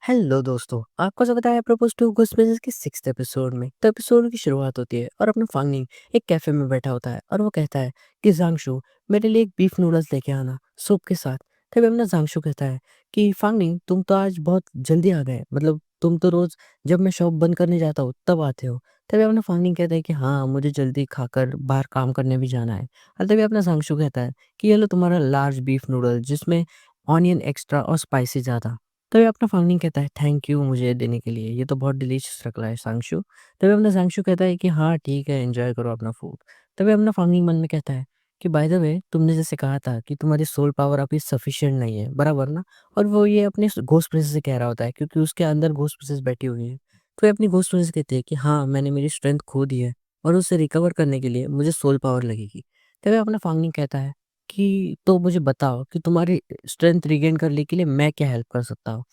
Hello दोस्तों, आपको स्वागत है प्रपोज टू गुस्पेंस के 6th एपिसोड में। तो एपिसोड की शुरुआत होती है और अपना फांगनिंग एक कैफे में बैठा होता है और वो कहता है कि जांगशू मेरे लिए एक बीफ नूडल्स लेके आना सूप के साथ। तभी अपना जांगशू कहता है कि फांगनिंग तुम तो आज बहुत जल्दी आ गए, मतलब तुम तो रोज जब मैं शॉप बंद करने जाता हूँ तब आते हो। तभी अपना फांगनिंग कहता है कि हाँ, मुझे जल्दी खाकर बाहर काम करने भी जाना है। और तभी अपना जांगशू कहता है कि ये लो तुम्हारा लार्ज बीफ नूडल जिसमें ऑनियन एक्स्ट्रा और स्पाइसी ज़्यादा। तभी अपना फांगनिंग कहता है थैंक यू मुझे देने के लिए, ये तो बहुत डिलीशियस लग रहा है सांशु। तभी अपना सांशु कहता है कि हाँ ठीक है, एंजॉय करो अपना फूड। तभी अपना फांगनिंग मन में कहता है कि बाय द वे तुमने जैसे कहा था कि तुम्हारी सोल पावर अभी सफिशिएंट नहीं है, बराबर ना? और वो ये अपने घोस्ट प्रिंसेस से कह रहा होता है क्योंकि उसके अंदर घोस्ट प्रिंसेस बैठी हुई है। तो ये अपनी घोस्ट प्रिंसेस कहती है कि हाँ, मैंने मेरी स्ट्रेंथ खो दी है और उसे रिकवर करने के लिए मुझे सोल पावर लगेगी। तभी अपना फांगनिंग कहता है कि तो मुझे बताओ कि तुम्हारी स्ट्रेंथ रिगेन करने के लिए मैं क्या हेल्प कर सकता हूँ?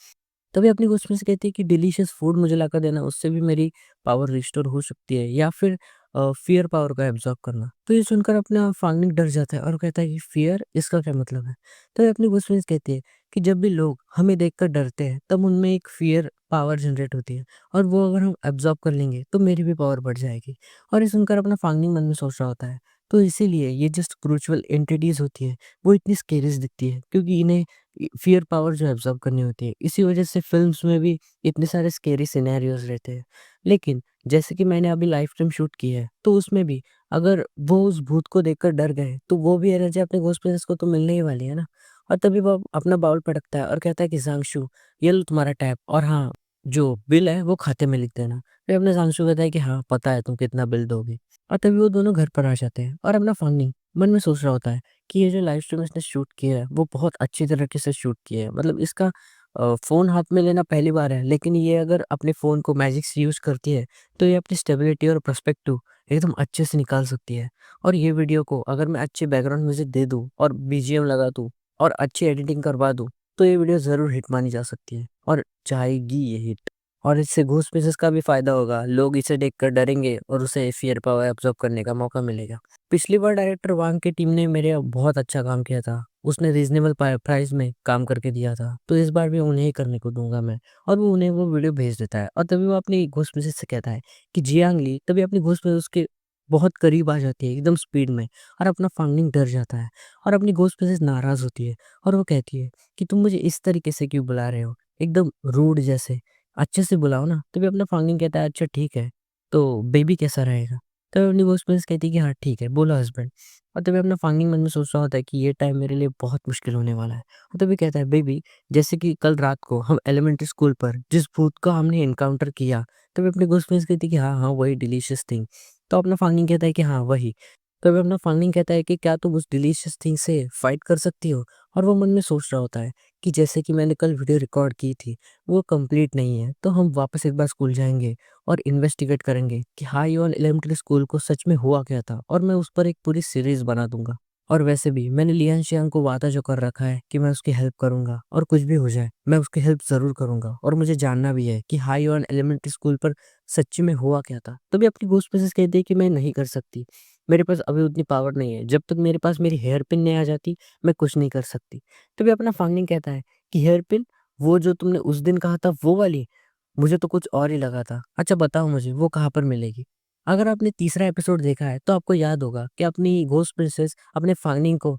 तभी अपनी उसमें से कहती है कि डिलीशियस फूड मुझे लाकर देना, उससे भी मेरी पावर रिस्टोर हो सकती है, या फिर फ़ियर पावर को एब्ज़ॉर्ब करना। तो ये सुनकर अपना फाल्गुनी डर जाता है और कहता है कि फ़ियर, इसका क्या मतलब है? तो ये अपनी गुस्सेस कहती है कि जब भी लोग हमें देखकर डरते हैं तब उनमें एक फ़ियर पावर जनरेट होती है और वो अगर हम एब्ज़ॉर्ब कर लेंगे तो मेरी भी पावर बढ़ जाएगी। और ये सुनकर अपना फाल्गुनी मन में सोच रहा होता है, तो इसीलिए ये जो स्पिरिचुअल एंटिटीज़ होती है वो इतनी स्केरियस दिखती है क्योंकि इन्हें फ़ियर पावर जो एब्ज़ॉर्ब करनी होती है। इसी वज़ह से फ़िल्म्स में भी इतने सारे स्केरी सिनेरियोज़ रहते हैं। लेकिन जैसे कि मैंने अभी लाइव स्ट्रीम शूट की है, तो उसमें भी अगर वो उस भूत को देखकर डर गए, तो वो भी एनर्जी अपने घोस्ट प्रिंसेस को तो मिलने ही वाली है ना। और तभी वो अपना बाउल पटकता है और कहता है कि ज़ांगशू, ये लो तुम्हारा टैब, और हाँ, जो बिल है वो खाते में लिख देना। फिर अपने ज़ांगशू कहता है कि हाँ, पता है तुम कितना बिल दोगे। और तभी वो दोनों घर पर आ जाते हैं और अपना फ़नी मन में सोच रहा होता है कि ये जो लाइव स्ट्रीम इसने शूट किया है, वो बहुत अच्छी तरीके से शूट किया है। मतलब इसका फ़ोन हाथ में लेना पहली बार है, लेकिन ये अगर अपने फ़ोन को मैजिक से यूज़ करती है, तो ये अपनी स्टेबिलिटी और पर्सपेक्टिव एकदम अच्छे से निकाल सकती है। और ये वीडियो को अगर मैं अच्छी बैकग्राउंड म्यूज़िक दे दूँ और बीजीएम लगा दूँ और अच्छी एडिटिंग करवा दूँ, तो ये वीडियो ज़रूर हिट मानी जा सकती है और जाएगी ये हिट। और इससे घूस बिज़नेस का भी फ़ायदा होगा, लोग इसे देखकर डरेंगे और उसे फ़ियर पावर अब्ज़ॉर्ब करने का मौका मिलेगा। पिछली बार डायरेक्टर वांग की टीम ने मेरे बहुत अच्छा काम किया था। उसने रीज़नेबल प्राइस में काम करके दिया था। तो इस बार भी उन्हें ही करने को दूँगा मैं। और वो उन्हें वो वीडियो भेज देता है और तभी वो अपनी घोस्ट मिसेज से कहता है कि जियांग ली, तभी अपनी घोस्ट मिसेज उसके बहुत करीब आ जाती है एकदम स्पीड में, और अपना फांगनिंग डर जाता है और अपनी घोस्ट मिसेज नाराज़ होती है और वो कहती है कि तुम मुझे इस तरीके से क्यों बुला रहे हो? एकदम रूड जैसे, अच्छे से बुलाओ ना। तभी अपना फांगनिंग कहता है अच्छा ठीक है, तो बेबी कैसा रहेगा? तभी अपनी घोस्ट मिसेज कहती है कि हाँ ठीक है, बोलो हस्बैंड। और तभी अपना फांगनिंग मन में सोच रहा होता है कि ये टाइम मेरे लिए बहुत मुश्किल होने वाला है। और तभी कहता है बेबी, जैसे कि कल रात को हम एलिमेंट्री स्कूल पर जिस भूत का हमने एनकाउंटर किया, तभी अपनी घोस्ट फ्रेंड्स कहती है कि हाँ, हाँ, वही डिलीशियस थिंग। तो अपना फांगनिंग कहता है कि हाँ, वही। तभी अपना फांगनिंग कहता है कि क्या तुम उस डिलीशियस थिंग से फाइट कर सकती हो? और वो मन में सोच रहा होता है कि जैसे कि मैंने कल वीडियो रिकॉर्ड की थी, वो कंप्लीट नहीं है, तो हम वापस एक बार स्कूल जाएँगे और इन्वेस्टिगेट करेंगे कि हाई-ऑन एलिमेंट्री स्कूल को सच में हुआ क्या था, और मैं उस पर एक पूरी सीरीज़ बना दूँगा। और वैसे भी मैंने लियान शियांग को वादा जो कर रखा है कि मैं उसकी हेल्प करूँगा, और कुछ भी हो जाए, मैं उसकी हेल्प ज़रूर करूँगा, और मुझे जानना भी है कि हाई-ऑन एलिमेंट्री स्कूल पर सच्ची में हुआ क्या था। तभी अपनी घोस्ट प्रिंसेस कहती है कि मैं नहीं कर सकती, मेरे पास अभी उतनी पावर नहीं है, जब तक मेरे पास मेरी हेयर पिन नहीं आ जाती, मैं कुछ नहीं कर सकती। तभी अपना फांगनिंग कहता है कि हेयर पिन, वो जो तुमने उस दिन कहा था वो वाली? मुझे तो कुछ और ही लगा था। अच्छा बताओ मुझे वो कहाँ पर मिलेगी? अगर आपने तीसरा एपिसोड देखा है तो आपको याद होगा कि अपनी घोस्ट प्रिंसेस अपने फांगनिंग को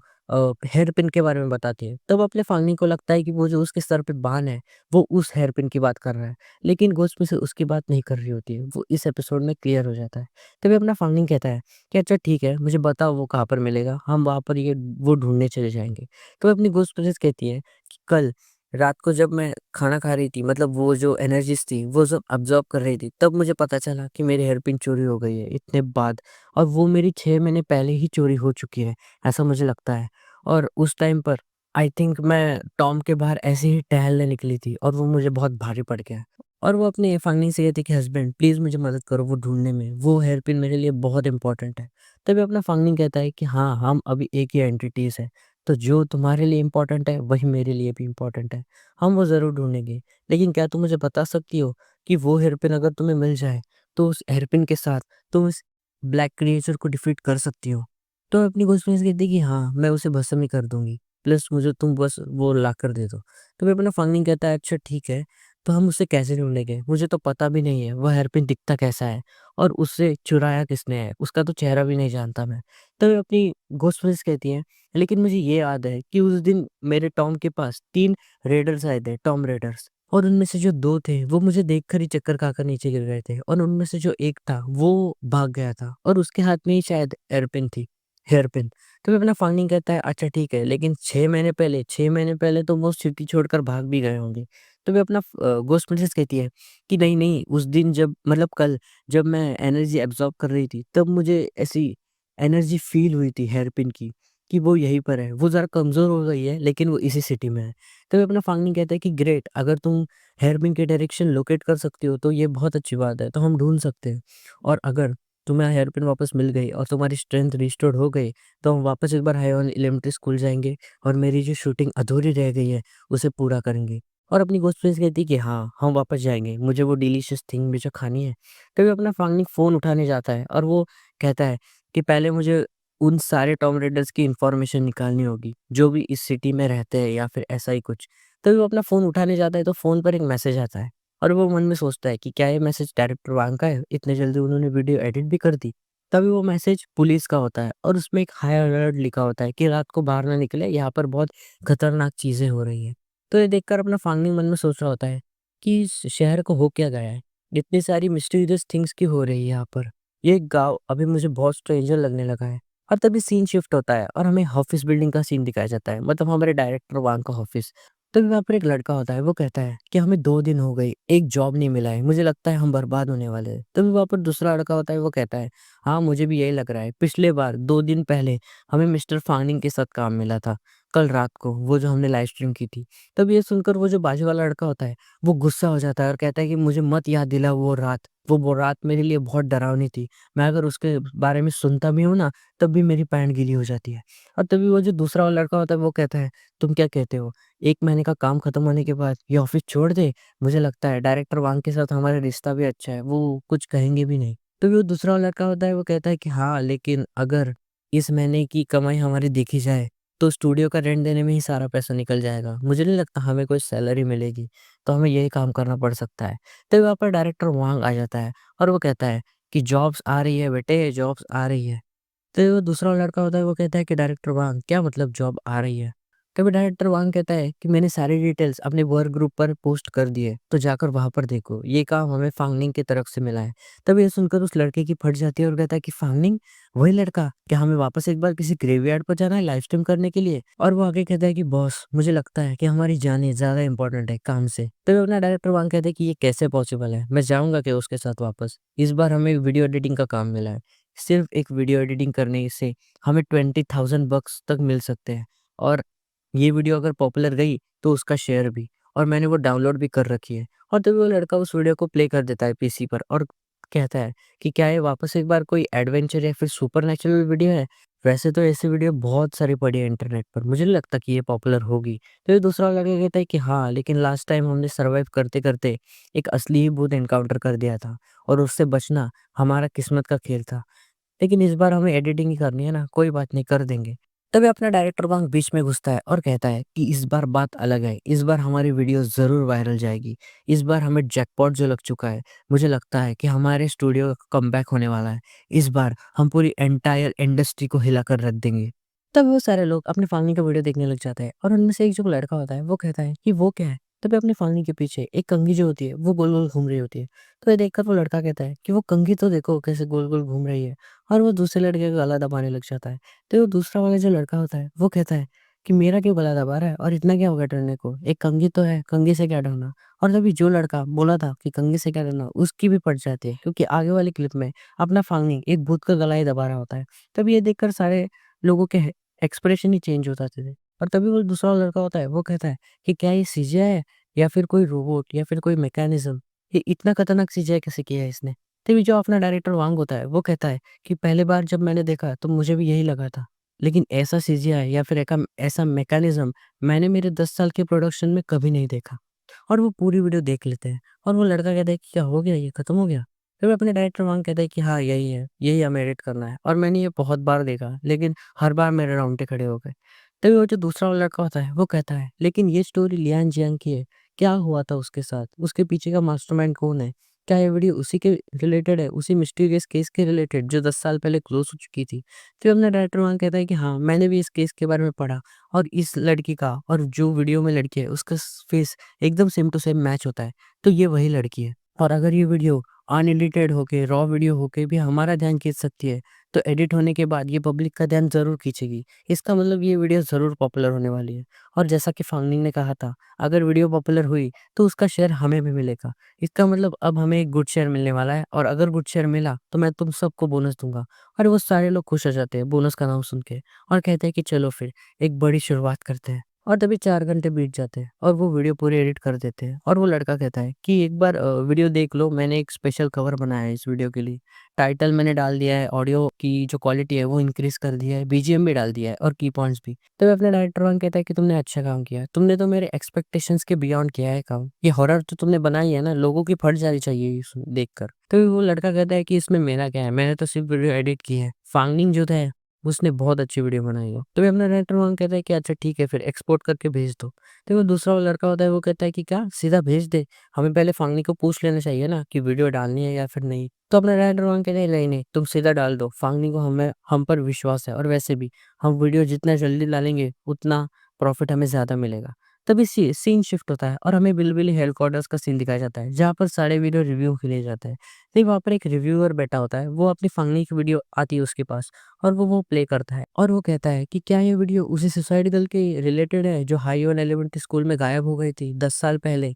हेयर पिन के बारे में बताती है। तब अपने फांगनिंग को लगता है कि वो जो उसके सर पे बान है, वो उस हेयर पिन की बात कर रहा है। लेकिन घोस्ट प्रिंसेस उसकी बात नहीं कर रही होती है। वो इस एपिसोड में क्लियर हो जाता है। तभी अपना फांगनिंग कहता है कि अच्छा ठीक है, मुझे बताओ वो कहाँ पर मिलेगा? हम वहाँ पर ये वो ढूँढने चले जाएँगे। तो अपनी घोस्ट प्रिंसेस कहती है कि कल रात को जब मैं खाना खा रही थी, मतलब वो जो एनर्जीज़ थी, वो सब अब्ज़ॉर्ब कर रही थी, तब मुझे पता चला कि मेरी हेयरपिन चोरी हो गई है इतने बाद, और वो मेरी 6 महीने पहले ही चोरी हो चुकी है, ऐसा मुझे लगता है। और उस टाइम पर आई थिंक मैं टॉम के बाहर ऐसे ही टहलने निकली थी और वो मुझे बहुत भारी पड़ गया। और वो अपने फाइनेंस से कहती है कि हस्बैंड प्लीज़ मुझे मदद करो वो ढूँढने में, वो हेयरपिन मेरे लिए बहुत इम्पोर्टेंट है। तभी अपना फाइनेंस कहता है कि हाँ, हम अभी एक ही एंटिटीज़ हैं, तो जो तुम्हारे लिए इम्पोर्टेंट है, वही मेरे लिए भी इम्पोर्टेंट है। हम वो ज़रूर ढूँढेंगे। लेकिन क्या तुम मुझे बता सकती हो कि वो हेयरपिन अगर तुम्हें मिल जाए, तो उस हेयरपिन के साथ तुम इस ब्लैक क्रिएचर को डिफीट कर सकती हो? तो अपनी घोस्ट कहती है कि हाँ, मैं उसे भस्म ही कर दूँगी। प्लस मुझे तुम बस वो लाकर दे दो। तो फिर अपना फंगनिंग कहता है अच्छा ठीक है, तो हम उसे कैसे ढूँढेंगे? मुझे तो पता भी नहीं है वो हेयरपिन दिखता कैसा है और उससे चुराया किसने है? उसका तो चेहरा भी नहीं जानता मैं। तो वो अपनी घोस्ट फ्रेंड्स कहती हैं, लेकिन मुझे ये याद है कि उस दिन मेरे टॉम के पास 3 रेडर्स आए थे, टॉम रेडर्स, और उनमें से जो 2 थे वो मुझे देखकर ही चक्कर खाकर नीचे गिर गए थे और उनमें से जो 1 था वो भाग गया था और उसके हाथ में ही शायद हेयरपिन। तो वो अपना फाइंडिंग कहता है, अच्छा ठीक है, लेकिन 6 महीने पहले तो वो सिटी छोड़कर भाग भी गए होंगे। तो वो अपना घोस्ट प्रिंसेस कहती है कि नहीं, उस दिन जब मतलब कल जब मैं एनर्जी एब्ज़ॉर्ब कर रही थी, तब मुझे ऐसी एनर्जी फ़ील हुई थी हेयरपिन की, कि वो यहीं पर है। वो ज़रा कमज़ोर हो गई है, लेकिन वो इसी सिटी में है। तो वो अपना फाइंडिंग कहता है कि ग्रेट, अगर तुम हेयरपिन की डायरेक्शन लोकेट कर सकती हो, तो ये बहुत अच्छी बात है, तो हम ढूँढ सकते हैं। और अगर तुम्हें हेयरपिन वापस मिल गई और तुम्हारी स्ट्रेंथ रिस्टोर्ड हो गई, तो हम वापस एक बार हाई ऑन एलिमेंट्री स्कूल जाएँगे और मेरी जो शूटिंग अधूरी रह गई है, उसे पूरा करेंगे। और अपनी घोस्ट फ्रेंड्स कहती है कि हाँ, हम वापस जाएँगे, मुझे वो डिलीशियस थिंग भी जो खानी है। तभी अपना फाइंडिंग फ़ोन उठाने जाता है और वो कहता है कि पहले मुझे उन सारे टॉम रेडर्स की इन्फॉर्मेशन निकालनी होगी, जो भी इस सिटी में रहते हैं या फिर ऐसा ही कुछ। तभी वो अपना फ़ोन उठाने जाता है तो फ़ोन पर एक मैसेज आता है और वो मन में सोचता है कि क्या ये मैसेज डायरेक्टर वांग का है? इतने जल्दी उन्होंने वीडियो एडिट भी कर दी। तभी वो मैसेज पुलिस का होता है और उसमें एक हाई अलर्ट लिखा होता है कि रात को बाहर ना निकले, यहाँ पर बहुत खतरनाक चीज़ें हो रही हैं। तो ये देखकर अपना फांगनिंग मन में सोच रहा होता है कि इस शहर को हो क्या गया है? इतनी सारी मिस्टीरियस थिंग्स क्यों हो रही है यहाँ पर? ये गाँव अभी मुझे बहुत स्ट्रेंजर लगने लगा है। और तभी सीन शिफ्ट होता है और हमें ऑफिस बिल्डिंग का सीन दिखाया जाता है, मतलब हमारे डायरेक्टर वांग का ऑफिस। तभी वहाँ पर एक लड़का होता है, वो कहता है कि हमें 2 दिन हो गए, एक जॉब नहीं मिला है, मुझे लगता है हम बर्बाद होने वाले हैं। तभी वहाँ पर दूसरा लड़का होता है, वो कहता है, हाँ, मुझे भी यही लग रहा है। पिछले बार 2 दिन पहले हमें मिस्टर फांगनिंग के साथ काम मिला था, कल रात को, वो जो हमने लाइव स्ट्रीम की थी। तब ये सुनकर वो जो बाजू वाला लड़का होता है, वो गुस्सा हो जाता है और कहता है कि मुझे मत याद दिला वो रात। वो रात मेरे लिए बहुत डरावनी थी। मैं अगर उसके बारे में सुनता भी हूँ ना, तब भी मेरी पैंट गीली हो जाती है। और तभी वो जो दूसरा वाला लड़का होता है, वो कहता है, तुम क्या कहते हो? 1 महीने का काम खत्म होने के बाद ये ऑफ़िस छोड़ दें? मुझे लगता है डायरेक्टर वांग के साथ हमारा रिश्ता भी अच्छा है, वो कुछ कहेंगे भी नहीं। तो वो दूसरा वाला लड़का होता है, वो कहता है कि हाँ, लेकिन अगर इस महीने की कमाई हमारी देखी जाए, तो स्टूडियो का रेंट देने में ही सारा पैसा निकल जाएगा। मुझे नहीं लगता हमें कोई सैलरी मिलेगी, तो हमें यही काम करना पड़ सकता है। तो वहाँ पर डायरेक्टर वांग आ जाता है और वो कहता है कि जॉब्स आ रही है बेटे, जॉब्स आ रही है। तो वो दूसरा लड़का होता है, वो कहता है कि डायरेक्टर वांग, क्या मतलब जॉब आ रही है? तभी डायरेक्टर वांग कहता है कि मैंने सारी डिटेल्स अपने वर्क ग्रुप पर पोस्ट कर दी है, तो जाकर वहाँ पर देखो, ये काम हमें फांगनिंग की तरफ से मिला है। तब ये सुनकर उस लड़के की फट जाती है और कहता है कि फांगनिंग? वही लड़का? क्या हमें वापस एक बार किसी ग्रेवयार्ड पर जाना है लाइव स्ट्रीम करने के लिए? और वो आगे कहता है कि बॉस, मुझे लगता है कि हमारी जानें ज़्यादा इंपॉर्टेंट है काम से। तभी अपना डायरेक्टर वांग कहता है कि ये कैसे पॉसिबल है? मैं जाऊँगा क्या उसके साथ वापस? इस बार हमें वीडियो एडिटिंग का काम मिला है। सिर्फ़ एक वीडियो एडिटिंग करने से हमें 20,000 बक्स तक मिल सकते हैं और ये वीडियो अगर पॉपुलर गई तो उसका शेयर भी, और मैंने वो डाउनलोड भी कर रखी है। और तभी वो लड़का उस वीडियो को प्ले कर देता है पीसी पर और कहता है कि क्या ये वापस एक बार कोई एडवेंचर या फिर सुपरनैचुरल वीडियो है? वैसे तो ऐसी वीडियो बहुत सारी पड़ी है इंटरनेट पर, मुझे नहीं लगता कि ये पॉपुलर होगी। तो ये दूसरा लड़का कहता है कि हाँ, लेकिन लास्ट टाइम हमने सर्वाइव करते-करते एक असली ही भूत एनकाउंटर कर दिया था और उससे बचना हमारा किस्मत का खेल था। लेकिन इस बार हमें एडिटिंग ही करनी है ना, कोई बात नहीं, कर देंगे। तभी अपना डायरेक्टर वहाँ बीच में घुसता है और कहता है कि इस बार बात अलग है, इस बार हमारी वीडियो ज़रूर वायरल जाएगी। इस बार हमें जैकपॉट जो लग चुका है, मुझे लगता है कि हमारे स्टूडियो का कमबैक होने वाला है। इस बार हम पूरी एंटायर इंडस्ट्री को हिलाकर रख देंगे। तब वो सारे लोग अपनी फालनी का वीडियो देखने लग जाते हैं और उनमें से एक जो लड़का होता है, वो कहता है कि वो क्या है? तभी अपनी फालनी के पीछे एक कंघी जो होती है, वो गोल-गोल घूम रही होती है। तो ये देखकर वो लड़का कहता है कि वो कंघी तो देखो कैसे गोल-गोल घूम रही है, और वो दूसरे लड़के का गला दबाने लग जाता है। तो वो दूसरा वाला जो लड़का होता है, वो कहता है कि मेरा क्यों गला दबा रहा है और इतना क्या हो गया डरने को? एक कंघी तो है, कंघी से क्या डरना? और तभी जो लड़का बोला था कि कंघी से क्या डरना, उसकी भी पड़ जाती है, क्योंकि आगे वाली क्लिप में अपना फालनी एक भूत का गला ही दबा रहा होता है। तभी ये देखकर सारे लोगों के एक्सप्रेशन ही चेंज हो जाते थे। और तभी वो दूसरा लड़का होता है, वो कहता है कि क्या ये सीजीआई है या फिर कोई रोबोट या फिर कोई मैकेनिज़्म? ये इतना खतरनाक सीजीआई कैसे किया है इसने? तभी जो अपना डायरेक्टर वांग होता है, वो कहता है कि पहली बार जब मैंने देखा तो मुझे भी यही लगा था। लेकिन ऐसा सीजीआई या फिर ऐसा मैकेनिज़्म मैंने मेरे 10 साल के प्रोडक्शन में कभी नहीं देखा। और वो पूरी वीडियो देख लेते हैं और वो लड़का कहता है कि क्या हो गया, ये खत्म हो गया? फिर अपने डायरेक्टर वांग कहता है कि हाँ, यही है, यही हमें एडिट करना है, और मैंने ये बहुत बार देखा, लेकिन हर बार मेरे रोंगटे खड़े हो गए। तभी वो जो दूसरा वाला लड़का होता है, वो कहता है, लेकिन ये स्टोरी लियान जियांग की है, क्या हुआ था उसके साथ? उसके पीछे का मास्टरमाइंड कौन है? क्या ये वीडियो उसी के रिलेटेड है, उसी मिस्टीरियस केस के रिलेटेड जो 10 साल पहले क्लोज़ हो चुकी थी? फिर अपना डायरेक्टर वहाँ कहता है कि हाँ, मैंने भी इस केस के बारे में पढ़ा और इस लड़की का और जो वीडियो में लड़की है उसका फेस एकदम सेम टू सेम मैच होता है, तो ये वही लड़की है। और अगर ये वीडियो अनएडिटेड होके, रॉ वीडियो होके भी हमारा ध्यान खींच सकती है, तो एडिट होने के बाद ये पब्लिक का ध्यान ज़रूर खींचेगी। इसका मतलब ये वीडियो ज़रूर पॉपुलर होने वाली है। और जैसा कि फांगनिंग ने कहा था, अगर वीडियो पॉपुलर हुई, तो उसका शेयर हमें भी मिलेगा। इसका मतलब अब हमें एक गुड शेयर मिलने वाला है और अगर गुड शेयर मिला, तो मैं तुम सबको बोनस दूँगा। और वो सारे लोग खुश हो जाते हैं बोनस का नाम सुन के और कहते हैं कि चलो फिर एक बड़ी शुरुआत करते हैं। और तभी 4 घंटे बीत जाते हैं और वो वीडियो पूरी एडिट कर देते हैं और वो लड़का कहता है कि एक बार वीडियो देख लो, मैंने एक स्पेशल कवर बनाया है इस वीडियो के लिए। टाइटल मैंने डाल दिया है, ऑडियो की जो क्वालिटी है वो इंक्रीज़ कर दिया है, बीजीएम भी डाल दिया है और की पॉइंट्स भी। तभी अपना डायरेक्टर वहाँ कहता है कि तुमने अच्छा काम किया है, तुमने तो मेरे एक्सपेक्टेशंस के बियॉन्ड किया है काम। ये हॉरर जो तुमने बनाई है ना, लोगों की फट जानी चाहिए ये देखकर। तभी वो लड़का कहता है कि इसमें मेरा क्या है, मैंने तो सिर्फ वीडियो एडिट की है। फांगनिंग जो है उसने बहुत अच्छी वीडियो बनाई है। तभी अपना डायरेक्टर वहाँ कहता है कि अच्छा ठीक है फिर एक्सपोर्ट करके भेज दो। तो वो दूसरा वाला लड़का होता है वो कहता है कि क्या सीधा भेज दे? हमें पहले फांगनी को पूछ लेना चाहिए ना कि वीडियो डालनी है या फिर नहीं। तो अपना डायरेक्टर वहाँ कहता है नहीं, नहीं तुम सीधा डाल दो। फांगनी को हम पर विश्वास है और वैसे भी हम वीडियो जितना जल्दी डालेंगे उतना प्रॉफ़िट हमें ज़्यादा मिलेगा। तभी सीन शिफ्ट होता है और हमें बिल्कुल ही हेडक्वार्टर्स का सीन दिखाया जाता है, जहाँ पर सारे वीडियो रिव्यू के लिए जाते हैं। फिर वहाँ पर एक रिव्यूअर बैठा होता है, वो अपनी फांगनी की वीडियो आती है उसके पास और वो प्ले करता है और वो कहता है कि क्या ये वीडियो उसी सुसाइड गर्ल के रिलेटेड है जो हाई ऑन एलिमेंट्री स्कूल में गायब हो गई थी 10 साल पहले?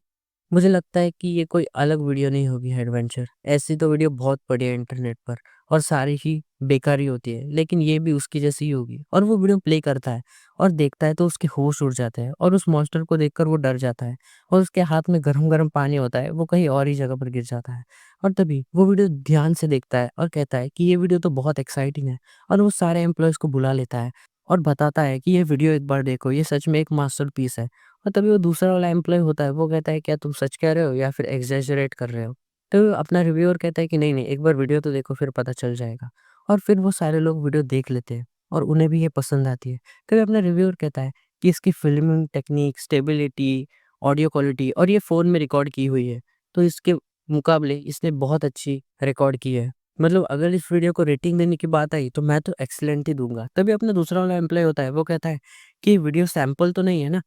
मुझे लगता है कि ये कोई अलग वीडियो नहीं होगी एडवेंचर। ऐसी तो वीडियो बहुत पड़ी है इंटरनेट पर और सारी ही बेकार ही होती है, लेकिन ये भी उसकी जैसी ही होगी। और वो वीडियो प्ले करता है और देखता है तो उसके होश उड़ जाते हैं और उस मॉन्स्टर को देखकर वो डर जाता है और उसके हाथ में गरम-गरम पानी होता है, वो कहीं और ही जगह पर गिर जाता है। और तभी वो वीडियो ध्यान से देखता है और कहता है कि ये वीडियो तो बहुत एक्साइटिंग है और वो सारे एम्प्लॉइज़ को बुला लेता है और बताता है कि ये वीडियो एक बार देखो, ये सच में एक मास्टरपीस है। और तभी वो दूसरा वाला एम्प्लॉयी होता है, वो कहता है क्या तुम सच कह रहे हो या फिर एक्ज़ैजरेट कर रहे हो? तो अपना रिव्यूअर कहता है कि नहीं, नहीं एक बार वीडियो तो देखो फिर पता चल जाएगा। और फिर वो सारे लोग वीडियो देख लेते हैं और उन्हें भी ये पसंद आती है। तभी अपना रिव्यूअर कहता है कि इसकी फ़िल्मिंग टेक्नीक, स्टेबिलिटी, ऑडियो क्वालिटी और ये फ़ोन में रिकॉर्ड की हुई है, तो इसके मुकाबले इसने बहुत अच्छी रिकॉर्ड की है। मतलब अगर इस वीडियो को रेटिंग देने की बात आई तो मैं तो एक्सीलेंट ही दूँगा। तभी अपना दूसरा वाला एम्प्लॉयी होता है, वो कहता है कि वीडियो सैंपल तो नहीं है ना?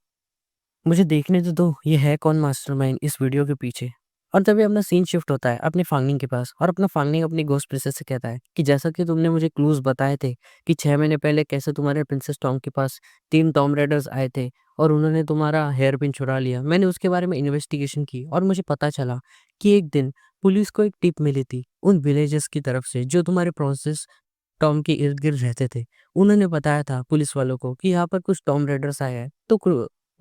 मुझे देखने तो दो, ये है कौन मास्टरमाइंड इस वीडियो के पीछे। और तभी अपना सीन शिफ्ट होता है अपनी फांगनिंग के पास और अपना फांगनिंग अपनी घोस्ट प्रिंसेस से कहता है कि जैसा कि तुमने मुझे क्लूज़ बताए थे कि 6 महीने पहले कैसे तुम्हारे प्रिंसेस टॉम के पास 3 टॉम राइडर्स आए थे और उन्होंने तुम्हारा हेयर पिन चुरा लिया। मैंने उसके बारे में इन्वेस्टिगेशन की और मुझे पता चला कि एक दिन पुलिस को एक टिप मिली थी उन विलेजर्स की तरफ से जो तुम्हारे प्रिंसेस टॉम के इर्द-गिर्द रहते थे। उन्होंने बताया था पुलिस वालों को कि यहाँ पर कुछ टॉम राइडर्स आए हैं। तो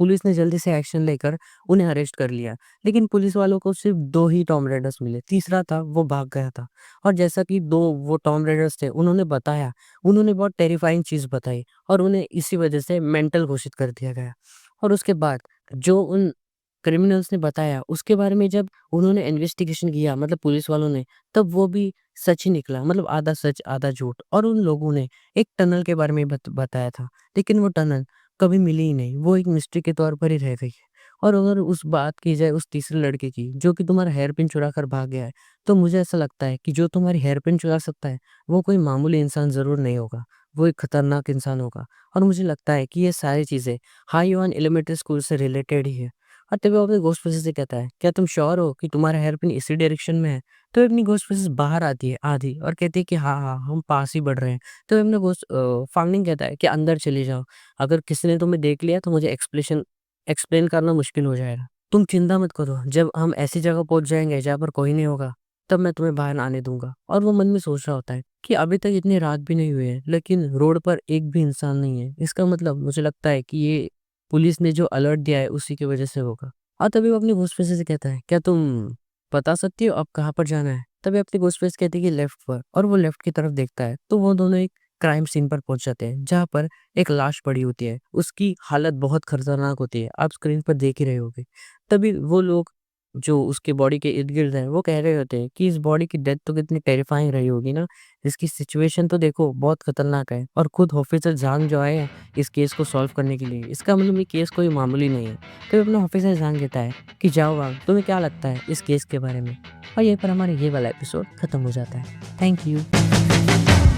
पुलिस ने जल्दी से एक्शन लेकर उन्हें अरेस्ट कर लिया। लेकिन पुलिस वालों को सिर्फ़ 2 ही टॉम राइडर्स मिले, तीसरा था वो भाग गया था। और जैसा कि 2 वो टॉम राइडर्स थे उन्होंने बताया, उन्होंने बहुत टेरिफाइंग चीज़ बताई और उन्हें इसी वजह से मेंटल घोषित कर दिया गया। और उसके बाद जो उन क्रिमिनल्स ने बताया उसके बारे में जब उन्होंने इन्वेस्टिगेशन किया मतलब पुलिस वालों ने, तब वो भी सच ही निकला मतलब आधा सच आधा झूठ। और उन लोगों ने एक टनल के बारे में बताया था, लेकिन वो टनल कभी मिली ही नहीं, वो एक मिस्ट्री के तौर पर ही रह गई है। और अगर उस बात की जाए उस तीसरे लड़के की जो कि तुम्हारा हेयर पिन चुरा कर भाग गया है, तो मुझे ऐसा लगता है कि जो तुम्हारी हेयर पिन चुरा सकता है, वो कोई मामूली इंसान ज़रूर नहीं होगा, वो एक खतरनाक इंसान होगा। और मुझे लगता है कि ये सारी चीज़ें हाई ऑन एलिमेंटरी स्कूल से रिलेटेड ही है। और तभी वो अपने घोस्ट प्रिंसेस से कहता है, "क्या तुम श्योर हो कि तुम्हारा हेयर पिन इसी डायरेक्शन में है?" तो अपनी घोस्ट प्रिंसेस बाहर आती है आधी और कहती है कि हाँ, हाँ, हम पास ही बढ़ रहे हैं। तो अपना फांगनिंग कहता है कि अंदर चली जाओ, अगर किसी ने तुम्हें देख लिया तो मुझे एक्सप्लेन करना मुश्किल हो जाएगा। तुम चिंता मत करो, जब हम ऐसी जगह पहुँच जाएँगे जहाँ पर कोई नहीं होगा, तब मैं तुम्हें बाहर आने दूँगा। और वो मन में सोच रहा होता है कि अभी तक इतनी रात भी नहीं हुई है, लेकिन रोड पर एक भी इंसान नहीं है। इसका मतलब मुझे लगता है कि ये पुलिस ने जो अलर्ट दिया है उसी की वजह से होगा। और तभी वो अपनी घोस्ट से कहता है, "क्या तुम बता सकती हो अब कहाँ पर जाना है?" तभी अपनी घोस्ट कहती है कि लेफ्ट पर और वो लेफ्ट की तरफ देखता है, तो वो दोनों एक क्राइम सीन पर पहुँच जाते हैं, जहाँ पर एक लाश पड़ी होती है। उसकी हालत बहुत खतरनाक होती है, आप स्क्रीन पर देख ही रहे होंगे। तभी वो लोग जो उसके बॉडी के इर्द-गिर्द हैं, वो कह रहे होते हैं कि इस बॉडी की डेथ तो कितनी टेरिफाइंग रही होगी ना, इसकी सिचुएशन तो देखो बहुत खतरनाक है और खुद ऑफिसर ज़ांग जो आए हैं इस केस को सॉल्व करने के लिए, इसका मतलब ये केस कोई मामूली नहीं है। तो अपना ऑफिसर ज़ांग कहता है कि जाओ वांग, तुम्हें क्या लगता है इस केस के बारे में? और यहीं पर हमारा ये वाला एपिसोड खत्म हो जाता है। Thank you.